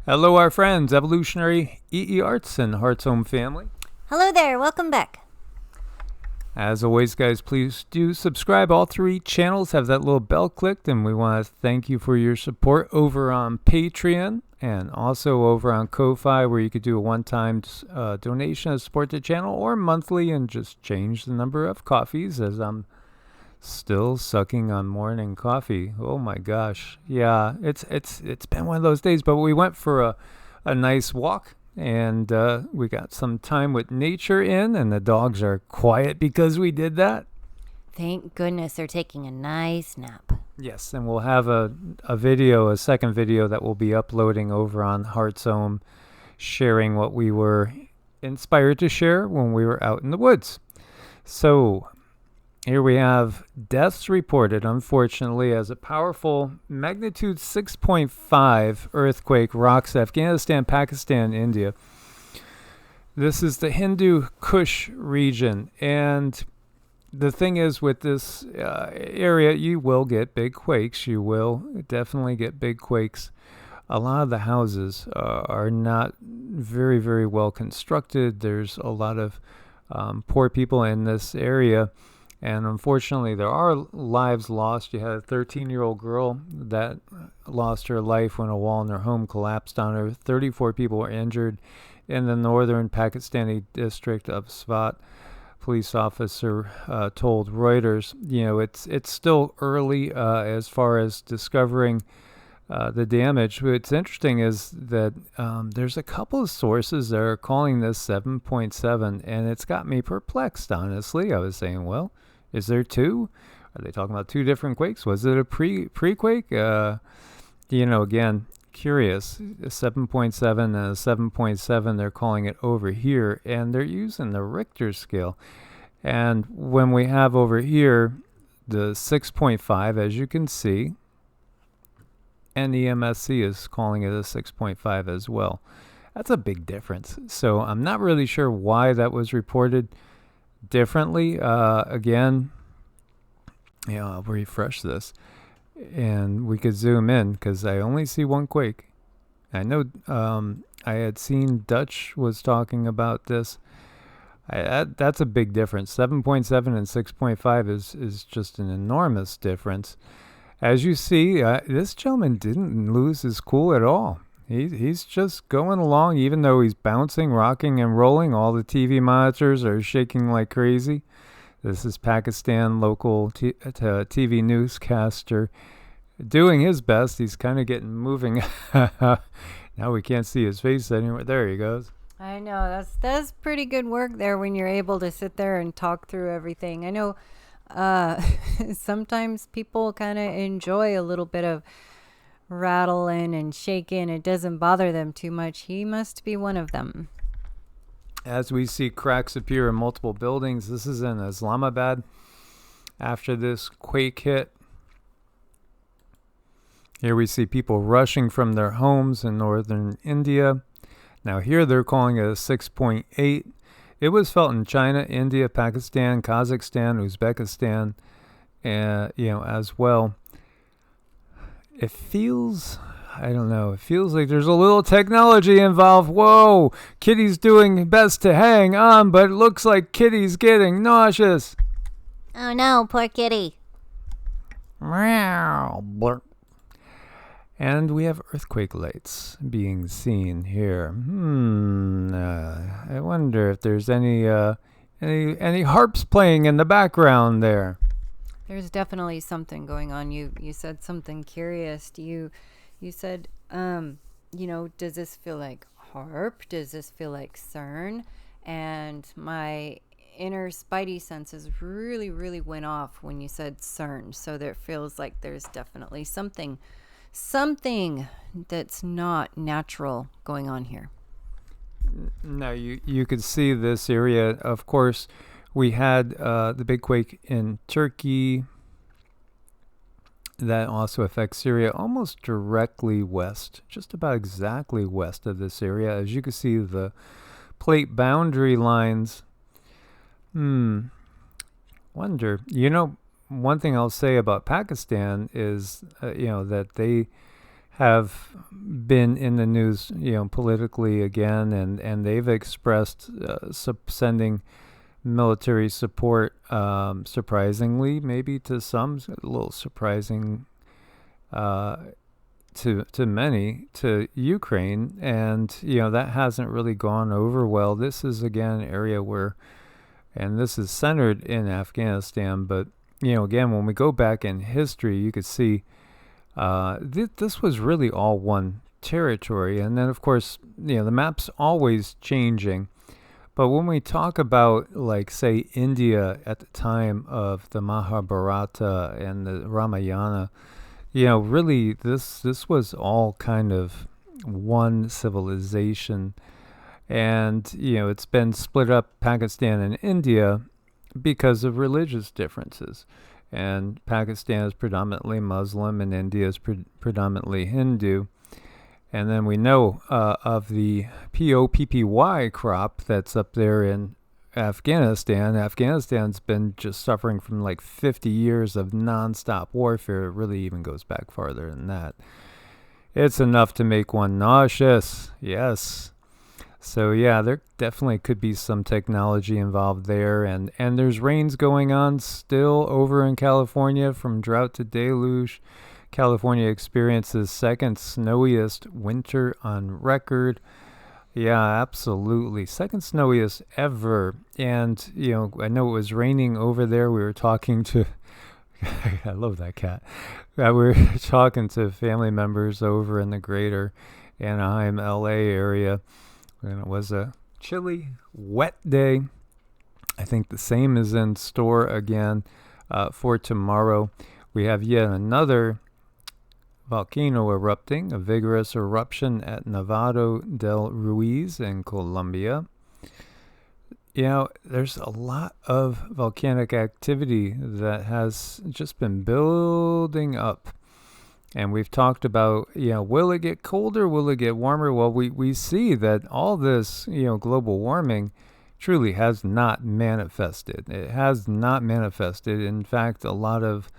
Hello, our friends, Evolutionary, EEARTS, and Heart's Home family. Hello there, welcome back. As always, guys, please do subscribe. All three channels have that little bell clicked, and we want to thank you for your support over on Patreon and also over on Ko-Fi, where you could do a one-time donation to support the channel, or monthly and just change the number of coffees, as I'm still sucking on morning coffee. Oh my gosh. Yeah, it's been one of those days, but we went for a nice walk, and we got some time with nature in, and the dogs are quiet because we did that. Thank goodness they're taking a nice nap. Yes, and we'll have a second video that we'll be uploading over on Heart's Home, sharing what we were inspired to share when we were out in the woods. So here we have deaths reported, unfortunately, as a powerful magnitude 6.5 earthquake rocks Afghanistan, Pakistan, India. This is the Hindu Kush region, and the thing is, with this area, you will get big quakes. You will definitely get big quakes. A lot of the houses are not very, very well constructed. There's a lot of poor people in this area. And unfortunately, there are lives lost. You had a 13-year-old girl that lost her life when a wall in her home collapsed on her. 34 people were injured in the northern Pakistani district of Swat. Police officer told Reuters, it's still early as far as discovering the damage. What's interesting is that there's a couple of sources that are calling this 7.7, and it's got me perplexed, honestly. I was saying, well, is there two? Are they talking about two different quakes? Was it a pre-quake? Again, curious. 7.7 and a 7.7, they're calling it over here, and they're using the Richter scale. And when we have over here the 6.5, as you can see, and the MSC is calling it a 6.5 as well. That's a big difference. So I'm not really sure why that was reported differently. Again, I'll refresh this, and we could zoom in because I only see one quake. I know I had seen Dutch was talking about this. That's a big difference. 7.7 and 6.5 is just an enormous difference. As you see, this gentleman didn't lose his cool at all. He's just going along, even though he's bouncing, rocking, and rolling. All the TV monitors are shaking like crazy. This is Pakistan local TV newscaster doing his best. He's kind of getting moving. Now we can't see his face anymore. There he goes. I know, that's pretty good work there when you're able to sit there and talk through everything. I know sometimes people kind of enjoy a little bit of rattling and shaking. It doesn't bother them too much. He must be one of them. As we see cracks appear in multiple buildings, this is in Islamabad after this quake hit. Here we see people rushing from their homes in northern India. Now here they're calling it a 6.8. It was felt in China, India, Pakistan, Kazakhstan, Uzbekistan, as well. It feels like there's a little technology involved. Whoa, Kitty's doing best to hang on, but it looks like Kitty's getting nauseous. Oh no, poor kitty. Meow, blurp. And we have earthquake lights being seen here. I wonder if there's any harps playing in the background there. There's definitely something going on. You said something curious. You said, does this feel like harp? Does this feel like CERN? And my inner spidey senses really, really went off when you said CERN. So there feels like there's definitely something that's not natural going on here. Now you could see this area. Of course, we had the big quake in Turkey that also affects Syria, almost directly west, just about exactly west of this area. As you can see, the plate boundary lines. Wonder. One thing I'll say about Pakistan is, that they have been in the news, politically again, and they've expressed sending military support, surprisingly, maybe to some, a little surprising to many, to Ukraine, and that hasn't really gone over well. This is again an area where, and this is centered in Afghanistan, but again, when we go back in history, you could see this was really all one territory, and then of course the map's always changing. But when we talk about, like, say, India at the time of the Mahabharata and the Ramayana, really this was all kind of one civilization. And, it's been split up, Pakistan and India, because of religious differences. And Pakistan is predominantly Muslim and India is predominantly Hindu. And then we know of the POPPY crop that's up there in Afghanistan. Afghanistan's been just suffering from like 50 years of nonstop warfare. It really even goes back farther than that. It's enough to make one nauseous. Yes. So yeah, there definitely could be some technology involved there. And there's rains going on still over in California, from drought to deluge. California experiences second snowiest winter on record. Yeah, absolutely. Second snowiest ever. And, I know it was raining over there. We were talking to, I love that cat. We were talking to family members over in the greater Anaheim, LA area. And it was a chilly, wet day. I think the same is in store again for tomorrow. We have yet another volcano erupting, a vigorous eruption at Nevado del Ruiz in Colombia. There's a lot of volcanic activity that has just been building up. And we've talked about, will it get colder? Will it get warmer? Well, we see that all this, global warming truly has not manifested. It has not manifested. In fact, a lot of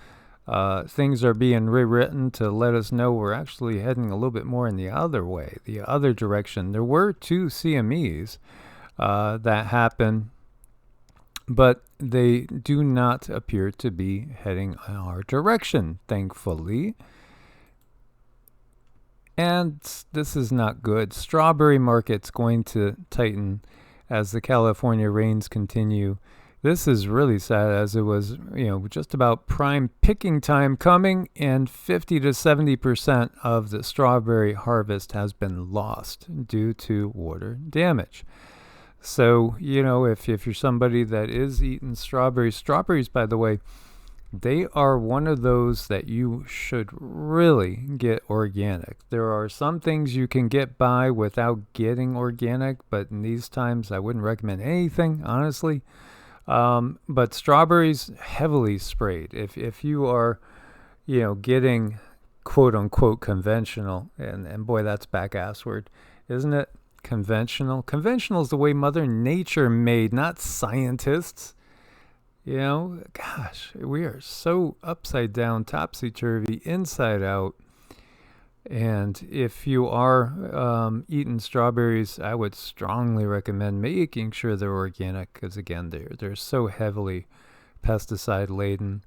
things are being rewritten to let us know we're actually heading a little bit more in the other way, the other direction. There were 2 CMEs that happened, but they do not appear to be heading in our direction, thankfully. And this is not good. Strawberry market's going to tighten as the California rains continue. This is really sad, as it was, just about prime picking time coming, and 50 to 70% of the strawberry harvest has been lost due to water damage. So, if you're somebody that is eating strawberries, by the way, they are one of those that you should really get organic. There are some things you can get by without getting organic, but in these times I wouldn't recommend anything, honestly. But strawberries, heavily sprayed. If you are, getting quote unquote conventional, and boy, that's back-ass word, isn't it? Conventional. Conventional is the way Mother Nature made, not scientists. Gosh, we are so upside down, topsy-turvy, inside out. And if you are eating strawberries, I would strongly recommend making sure they're organic, because again, they're so heavily pesticide laden.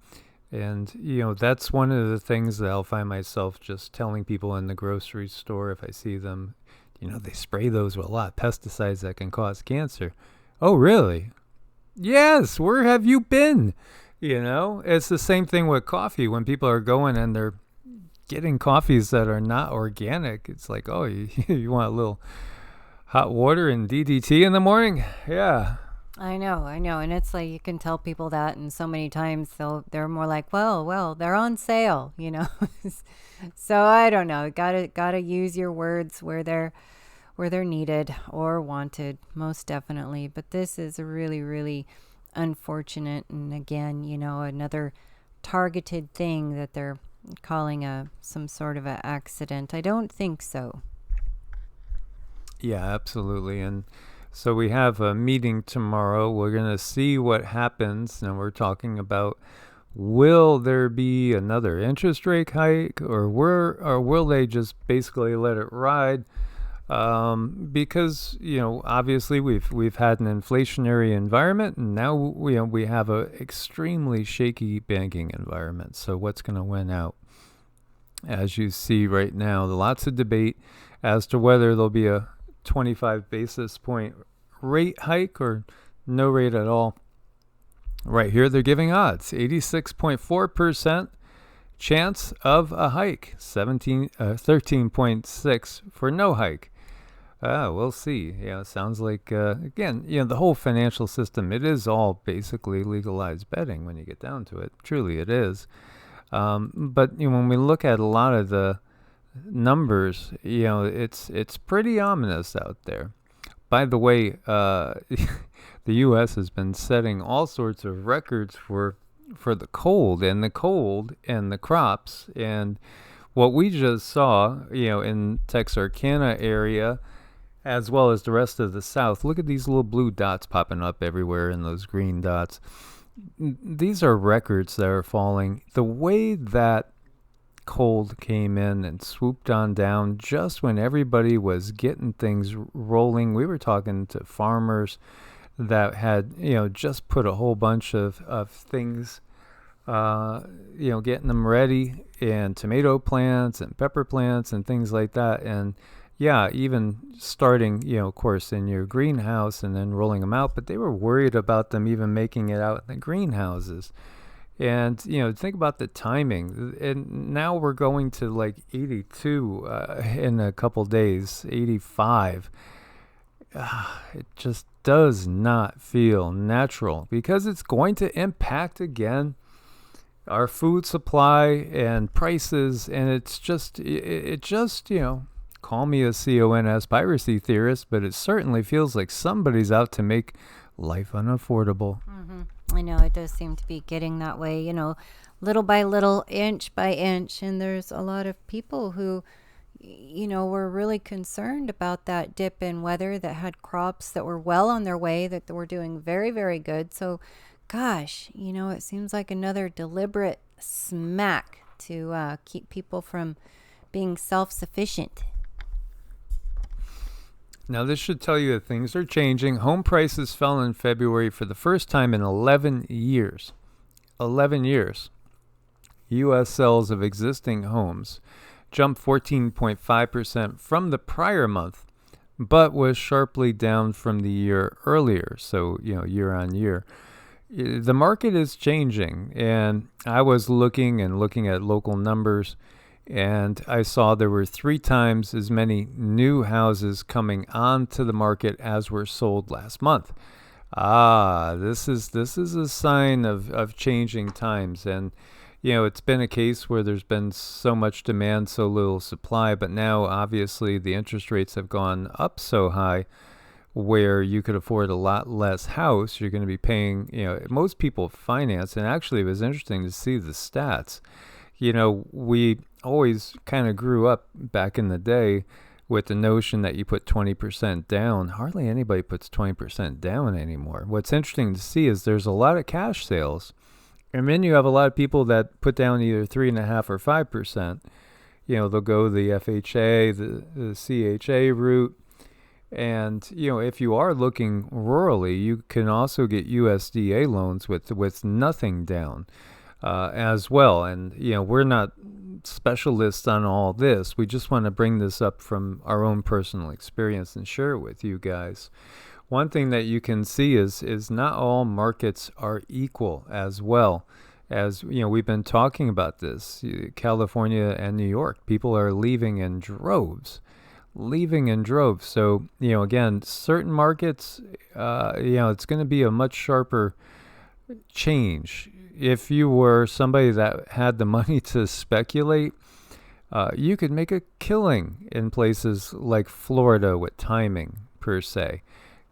And that's one of the things that I'll find myself just telling people in the grocery store if I see them. They spray those with a lot of pesticides that can cause cancer. Oh, really? Yes, where have you been? It's the same thing with coffee. When people are going and they're getting coffees that are not organic, it's like, oh, you want a little hot water and DDT in the morning? Yeah. I know. And it's like, you can tell people that, and so many times they're more like, well, they're on sale, So I don't know. Gotta use your words where they're needed or wanted, most definitely. But this is really, really unfortunate. And again, another targeted thing that they're calling some sort of an accident. I don't think so. Yeah, absolutely. And so we have a meeting tomorrow. We're going to see what happens. And we're talking about Will there be another interest rate hike, or will they just basically let it ride? Because obviously we've had an inflationary environment, and now we have a extremely shaky banking environment. So what's going to win out? As you see right now, lots of debate as to whether there'll be a 25 basis point rate hike or no rate at all. Right here, they're giving odds: 86.4% chance of a hike, 13.6 for no hike. We'll see. Yeah, sounds like, again, the whole financial system, it is all basically legalized betting when you get down to it. Truly, it is. But when we look at a lot of the numbers, it's pretty ominous out there. By the way, the U.S. has been setting all sorts of records for the cold and the crops. And what we just saw, in Texarkana area, as well as the rest of the South, look at these little blue dots popping up everywhere and those green dots. These are records that are falling. The way that cold came in and swooped on down just when everybody was getting things rolling. We were talking to farmers that had, just put a whole bunch of things, getting them ready, and tomato plants and pepper plants and things like that. And yeah, even starting, of course, in your greenhouse and then rolling them out, but they were worried about them even making it out in the greenhouses. And, think about the timing. And now we're going to like 82 in a couple days, 85. It just does not feel natural, because it's going to impact, again, our food supply and prices. And it's just, call me a conspiracy theorist, but it certainly feels like somebody's out to make life unaffordable. Mm-hmm. I know it does seem to be getting that way, little by little, inch by inch. And there's a lot of people who, were really concerned about that dip in weather, that had crops that were well on their way, that were doing very, very good. So, gosh, it seems like another deliberate smack to keep people from being self-sufficient. Now, this should tell you that things are changing. Home prices fell in February for the first time in 11 years. 11 years. U.S. sales of existing homes jumped 14.5% from the prior month, but was sharply down from the year earlier, so, year on year. The market is changing, and I was looking at local numbers, and I saw there were 3 times as many new houses coming onto the market as were sold last month. This is a sign of changing times. And it's been a case where there's been so much demand, so little supply, but now obviously the interest rates have gone up so high where you could afford a lot less house. You're going to be paying, most people finance. And actually it was interesting to see the stats. We always kind of grew up back in the day with the notion that you put 20% down. Hardly anybody puts 20% down anymore. What's interesting to see is there's a lot of cash sales. And then you have a lot of people that put down either 3.5% or 5%. They'll go the FHA, the CHA route. And, if you are looking rurally, you can also get USDA loans with nothing down. As well. And, we're not specialists on all this. We just want to bring this up from our own personal experience and share it with you guys. One thing that you can see is not all markets are equal as well. As, we've been talking about this, California and New York, people are leaving in droves. So, again, certain markets, it's going to be a much sharper change. If you were somebody that had the money to speculate, you could make a killing in places like Florida with timing, per se.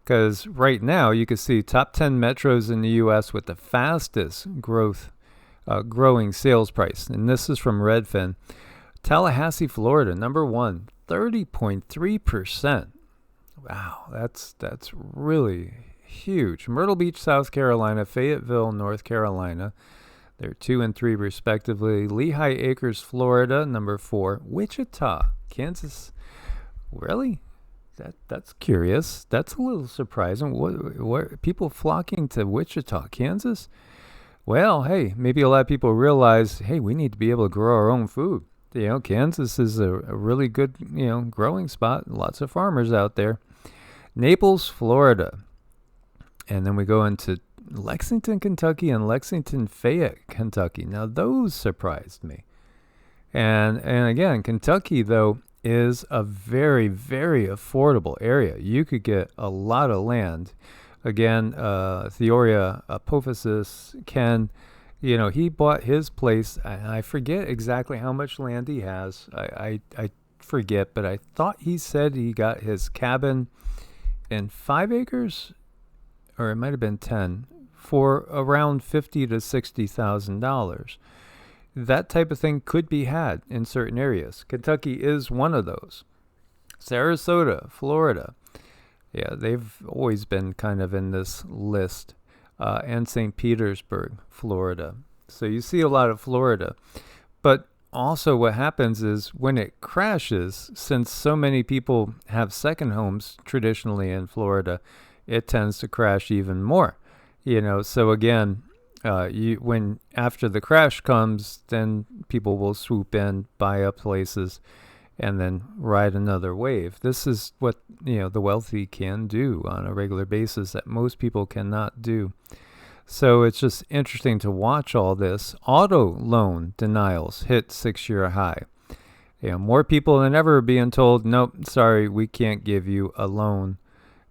Because right now, you can see top 10 metros in the U.S. with the fastest growing sales price. And this is from Redfin. Tallahassee, Florida, number 1, 30.3%. Wow, that's really huge. Myrtle Beach, South Carolina, Fayetteville, North Carolina, They're 2 and 3 respectively. Lehigh Acres, Florida, number 4. Wichita, Kansas. Really? That's curious. That's a little surprising. What people flocking to Wichita, Kansas? Well, hey, maybe a lot of people realize, hey, we need to be able to grow our own food. Kansas is a really good, growing spot. Lots of farmers out there. Naples, Florida. And then we go into Lexington, Kentucky, and Lexington, Fayette, Kentucky. Now, those surprised me. And again, Kentucky, though, is a very, very affordable area. You could get a lot of land. Again, Theoria Apophysis, Ken, he bought his place. I forget exactly how much land he has. I forget, but I thought he said he got his cabin in 5 acres, or it might have been 10, for around $50,000 to $60,000. That type of thing could be had in certain areas. Kentucky is one of those. Sarasota, Florida. Yeah, they've always been kind of in this list. And St. Petersburg, Florida. So you see a lot of Florida. But also what happens is when it crashes, since so many people have second homes traditionally in Florida, it tends to crash even more. So again, when after the crash comes, then people will swoop in, buy up places, and then ride another wave. This is what the wealthy can do on a regular basis that most people cannot do. So it's just interesting to watch all this. Auto loan denials hit 6-year high. More people than ever being told, nope, sorry, we can't give you a loan.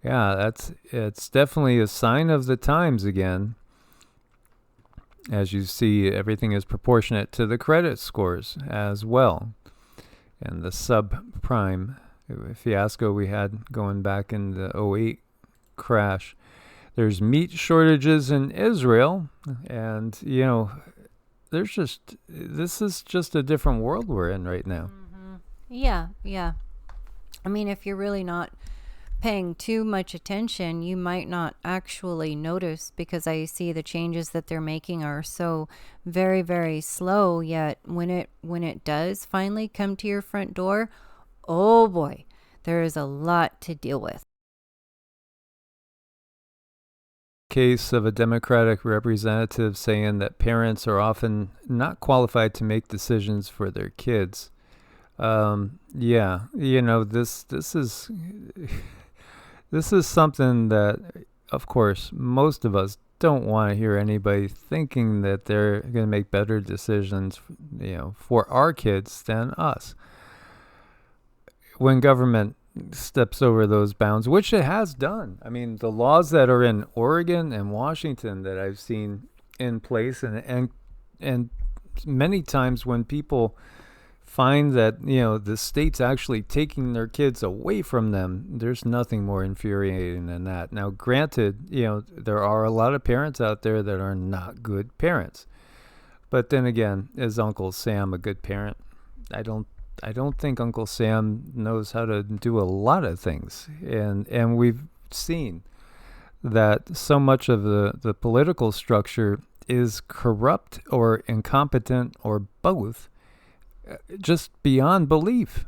Yeah, it's definitely a sign of the times again. As you see, everything is proportionate to the credit scores as well. And the subprime fiasco we had going back in the 2008 crash. There's meat shortages in Israel, and this is just a different world we're in right now. Mm-hmm. Yeah. I mean, if you're really not paying too much attention, you might not actually notice, because I see the changes that they're making are so very, very slow. Yet when it does finally come to your front door, oh boy, there is a lot to deal with. Case of a Democratic representative saying that parents are often not qualified to make decisions for their kids. This is this is something that, of course, most of us don't want to hear anybody thinking that they're going to make better decisions, for our kids than us. When government steps over those bounds, which it has done. I mean, the laws that are in Oregon and Washington that I've seen in place, and many times when people find that the state's actually taking their kids away from them, there's nothing more infuriating than that. Now, granted, there are a lot of parents out there that are not good parents, but then again, is Uncle Sam a good parent? I don't think Uncle Sam knows how to do a lot of things. And we've seen that so much of the political structure is corrupt or incompetent or both, just beyond belief.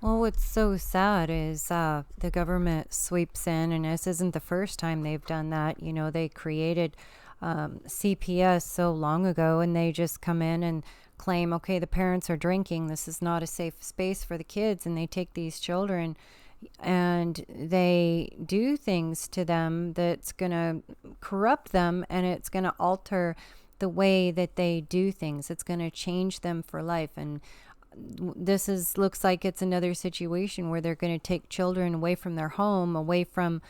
Well, what's so sad is the government sweeps in, and this isn't the first time they've done that. They created CPS so long ago, and they just come in and claim, okay, the parents are drinking, this is not a safe space for the kids, and they take these children and they do things to them that's going to corrupt them, and it's going to alter the way that they do things. It's going to change them for life. And looks like it's another situation where they're going to take children away from their home, away from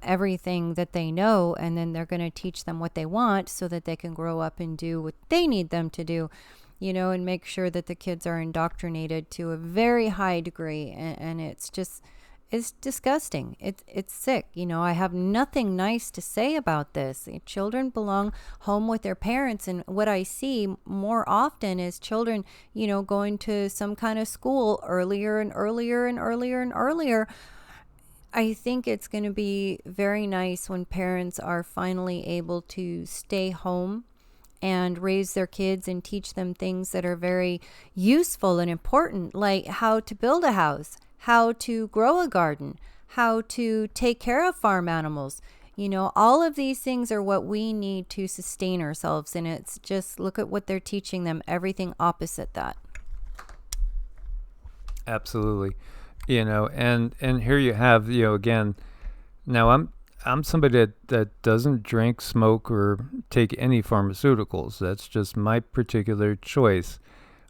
everything that they know, and then they're going to teach them what they want so that they can grow up and do what they need them to do, and make sure that the kids are indoctrinated to a very high degree. And it's disgusting. It's sick. I have nothing nice to say about this. Children belong home with their parents, and what I see more often is children, going to some kind of school earlier and earlier and earlier and earlier. I think it's going to be very nice when parents are finally able to stay home and raise their kids and teach them things that are very useful and important, like how to build a house, how to grow a garden, how to take care of farm animals. All of these things are what we need to sustain ourselves. And it's just, look at what they're teaching them, everything opposite that. Absolutely. And here you have, again, now I'm somebody that doesn't drink, smoke, or take any pharmaceuticals. That's just my particular choice.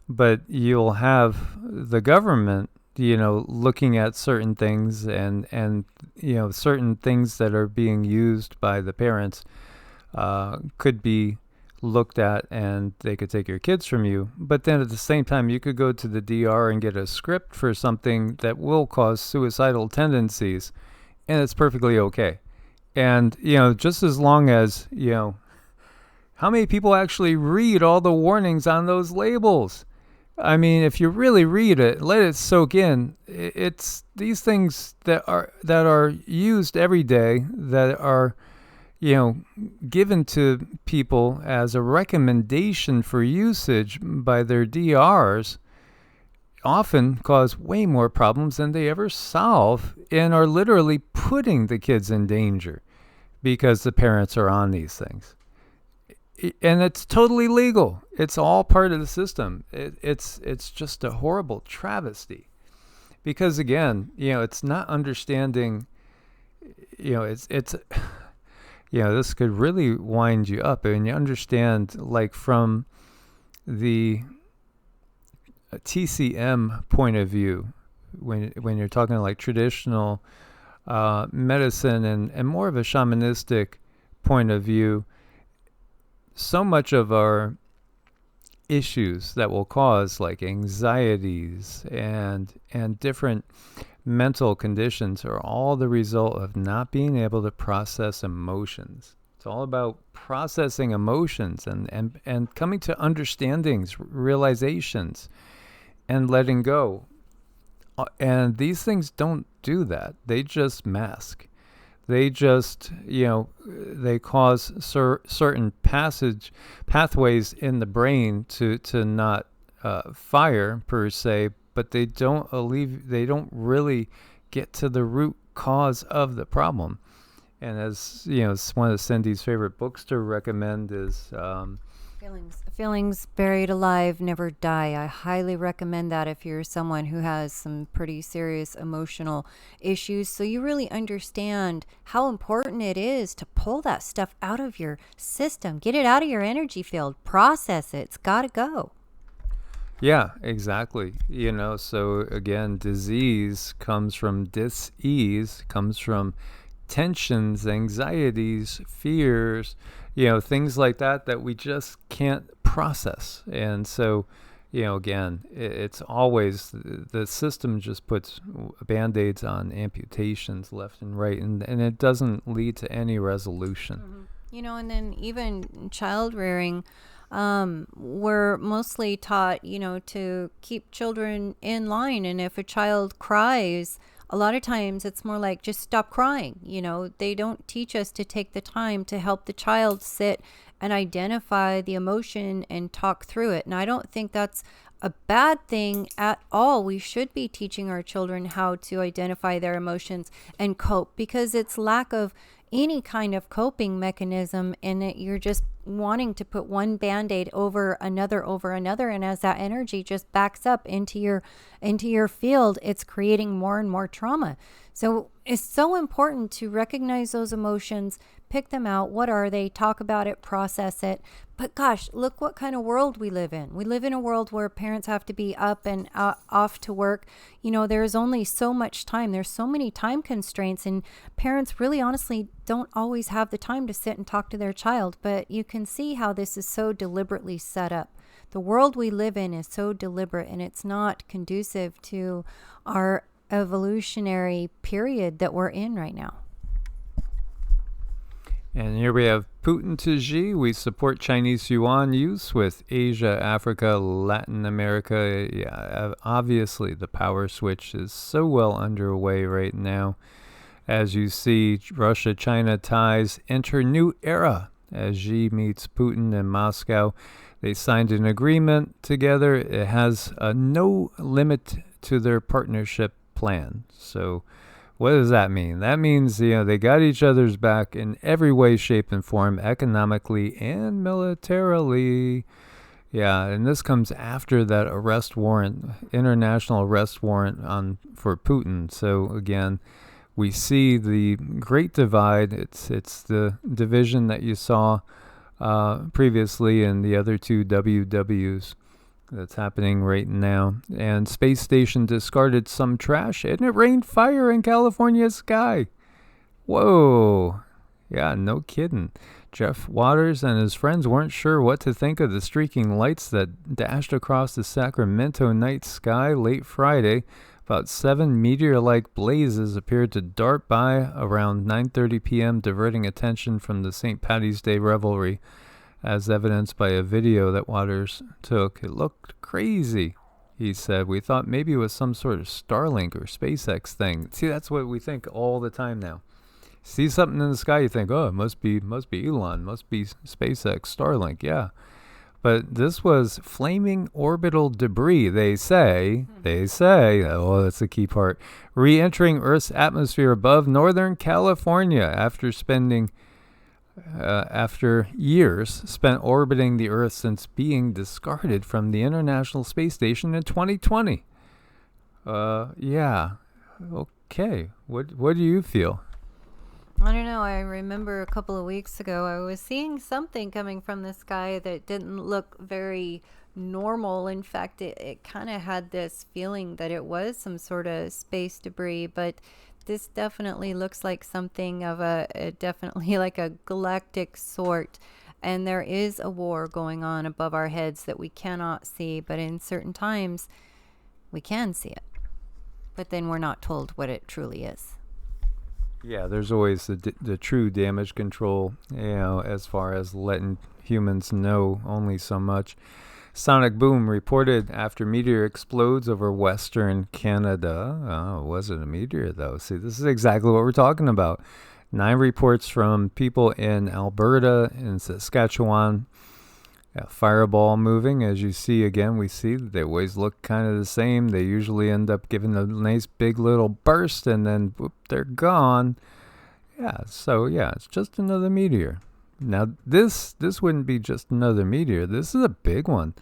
But you'll have the government, looking at certain things and certain things that are being used by the parents could be looked at, and they could take your kids from you. But then at the same time, you could go to the DR and get a script for something that will cause suicidal tendencies, and it's perfectly okay. And, just as long as, how many people actually read all the warnings on those labels? I mean, if you really read it, let it soak in. It's these things that are used every day, that are, given to people as a recommendation for usage by their DRs, often cause way more problems than they ever solve, and are literally putting the kids in danger because the parents are on these things. And it's totally legal. It's all part of the system. It's just a horrible travesty, because again, it's not understanding. It's this could really wind you up. And you understand, like, from the TCM point of view, when you're talking like traditional medicine and more of a shamanistic point of view, so much of our issues that will cause like anxieties and different mental conditions are all the result of not being able to process emotions. It's all about processing emotions and coming to understandings, realizations, and letting go. And these things don't do that. They just mask. They just, they cause certain pathways in the brain to not fire per se, but they don't really get to the root cause of the problem. And as it's one of Cindy's favorite books to recommend is Feelings Buried Alive Never Die. I highly recommend that if you're someone who has some pretty serious emotional issues, so you really understand how important it is to pull that stuff out of your system, get it out of your energy field, process it. It's got to go. Yeah, exactly. So again, disease comes from dis-ease, comes from tensions, anxieties, fears, things like that we just can't process. And so, again, it's always the system just puts band-aids on amputations left and right, and it doesn't lead to any resolution. Mm-hmm. And then even child rearing, we're mostly taught, to keep children in line. And if a child cries, a lot of times it's more like, just stop crying. They don't teach us to take the time to help the child sit and identify the emotion and talk through it. And I don't think that's a bad thing at all. We should be teaching our children how to identify their emotions and cope, because it's lack of any kind of coping mechanism in it. You're just wanting to put one band-aid over another, and as that energy just backs up into your field, it's creating more and more trauma. So it's so important to recognize those emotions, pick them out. What are they? Talk about it, process it. But gosh, look what kind of world we live in. We live in a world where parents have to be up and off to work. There's only so much time. There's so many time constraints, and parents really honestly don't always have the time to sit and talk to their child. But you can see how this is so deliberately set up. The world we live in is so deliberate, and it's not conducive to our evolutionary period that we're in right now. And here we have Putin to Xi. We support Chinese yuan use with Asia, Africa, Latin America. Yeah, obviously the power switch is so well underway right now. As you see, Russia-China ties enter new era as Xi meets Putin in Moscow. They signed an agreement together. It has no limit to their partnership plan. So what does that mean? That means, they got each other's back in every way, shape, and form, economically and militarily. Yeah, and this comes after that arrest warrant, international arrest warrant for Putin. So again, we see the Great Divide. It's the division that you saw previously in the other two WWs that's happening right now. And space station discarded some trash, and it rained fire in California's sky. Whoa. Yeah, no kidding. Jeff Waters and his friends weren't sure what to think of the streaking lights that dashed across the Sacramento night sky late Friday. About 7 meteor-like blazes appeared to dart by around 9:30 p.m., diverting attention from the St. Paddy's Day revelry, as evidenced by a video that Waters took. It looked crazy, he said. We thought maybe it was some sort of Starlink or SpaceX thing. See, that's what we think all the time now. See something in the sky, you think, oh, it must be Elon, must be SpaceX, Starlink, yeah. But this was flaming orbital debris, they say, oh, that's the key part, re-entering Earth's atmosphere above Northern California after years spent orbiting the Earth since being discarded from the International Space Station in 2020. Yeah, okay, what do you feel? I don't know. I remember a couple of weeks ago I was seeing something coming from the sky that didn't look very normal. In fact, it kind of had this feeling that it was some sort of space debris, but this definitely looks like something of definitely like a galactic sort. And there is a war going on above our heads that we cannot see, but in certain times we can see it. But then we're not told what it truly is. Yeah, there's always the true damage control, as far as letting humans know only so much. Sonic boom reported after meteor explodes over Western Canada. Oh, it wasn't a meteor, though. See, this is exactly what we're talking about. 9 reports from people in Alberta and Saskatchewan. Fireball moving, as you see again, we see that they always look kind of the same. They usually end up giving a nice big little burst and then whoop, they're gone. Yeah, so yeah, it's just another meteor. Now this wouldn't be just another meteor. This is a big one.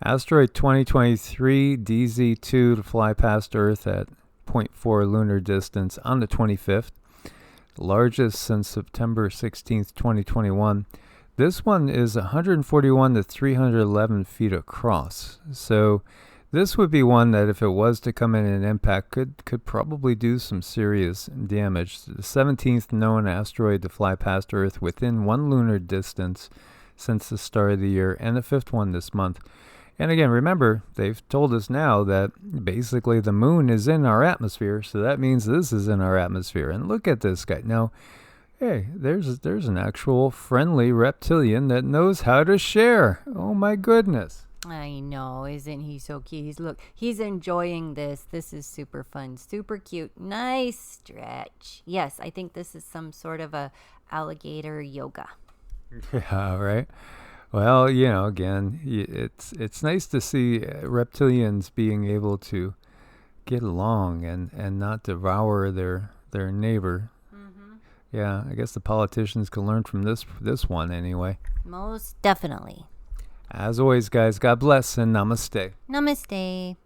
Asteroid 2023 DZ2 to fly past Earth at 0.4 lunar distance on the 25th. Largest since September 16th, 2021. This one is 141 to 311 feet across. So this would be one that if it was to come in and impact could probably do some serious damage. The 17th known asteroid to fly past Earth within 1 lunar distance since the start of the year, and the 5th one this month. And again, remember, they've told us now that basically the moon is in our atmosphere, so that means this is in our atmosphere. And look at this guy. Now, hey, there's an actual friendly reptilian that knows how to share. Oh my goodness. I know, isn't he so cute? He's enjoying this. This is super fun, super cute. Nice stretch. Yes, I think this is some sort of a alligator yoga. Yeah, right. Well, again, it's nice to see reptilians being able to get along and not devour their neighbor. Yeah, I guess the politicians can learn from this one anyway. Most definitely. As always, guys, God bless and namaste. Namaste.